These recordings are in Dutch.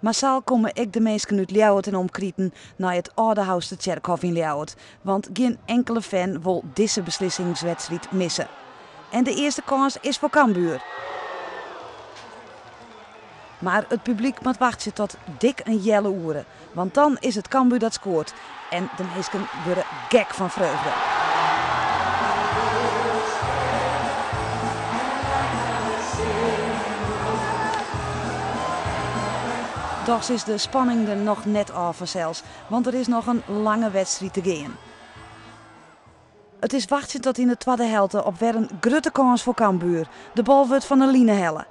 Massaal komen ook de mensen uit Ljouwert en omkrieten naar het Oudehuis de Kerkhof in Ljouwert. Want geen enkele fan wil deze beslissingswedstrijd missen. En de eerste kans is voor Cambuur. Maar het publiek moet wachten tot dik een jelle uren. Want dan is het Cambuur dat scoort. En de mensen worden gek van vreugde. Toch is de spanning er nog net over zelfs, want er is nog een lange wedstrijd te gaan. Het is wachten tot in de tweede helft op weer een grote kans voor Cambuur. De bal wordt van de line hellen.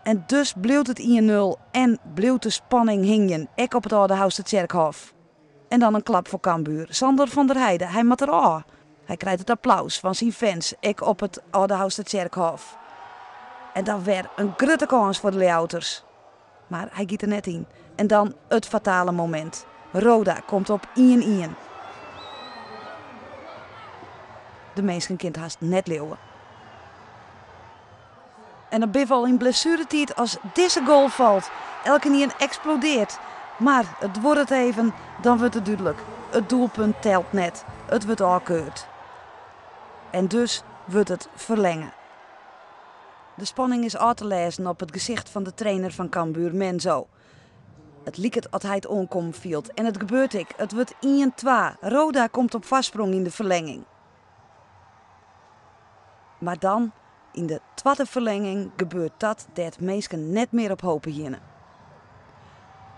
En dus bleef het 1-0 en bleef de spanning hingen, ook op het Oudehuis de Kerkhof. En dan een klap voor Cambuur. Sander van der Heijden, hij moet er aan. Hij krijgt het applaus van zijn fans, ook op het Oudehuis de Kerkhof. En dan weer een grote kans voor de Ljouters. Maar hij giet er net in. En dan het fatale moment. Roda komt op 1-1. De meesten kind haast net leeuwen. En dan ben al in blessuretijd als deze goal valt. Elke nien explodeert. Maar het wordt het even, dan wordt het duidelijk. Het doelpunt telt net. Het wordt afgekeurd. En dus wordt het verlengen. De spanning is uit te lezen op het gezicht van de trainer van Cambuur, Menzo. Het liep het als hij het onkomen viel. En het gebeurt ik. Het wordt 1-2. Roda komt op vastsprong in de verlenging. Maar dan, in de tweede verlenging, gebeurt dat mensen net meer op hopen hinnen.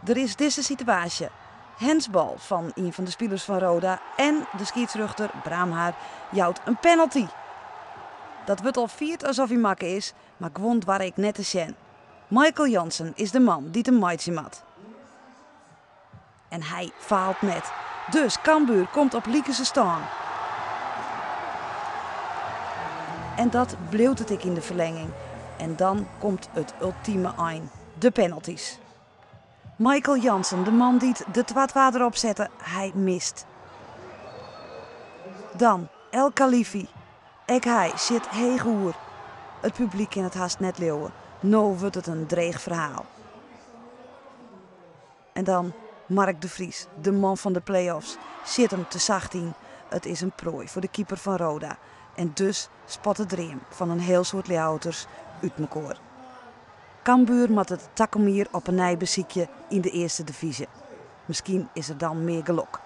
Er is deze situatie. Hensbal van een van de spelers van Roda en de scheidsrechter Braamhaar jouwt een penalty. Dat wordt al viert alsof hij makke is, maar gewoon waar ik net te zien. Michael Jansen is de man die de maatje mat. En hij faalt net. Dus Cambuur komt op Liekense staan. En dat bleef het ik in de verlenging. En dan komt het ultieme eind. De penalties. Michael Jansen, de man die de 2-2 erop zette, hij mist. Dan El Khalifi. Ik hij zit heegoer. Het publiek in het haast net leeuwen. Nou wordt het een dreig verhaal. En dan Mark de Vries, de man van de play-offs, zit hem te zacht in. Het is een prooi voor de keeper van Roda. En dus spat het dream van een heel soort Ljouters uit mekaar. Cambuur moet het Takomier op een nijbeziekje in de eerste divisie. Misschien is er dan meer geluk.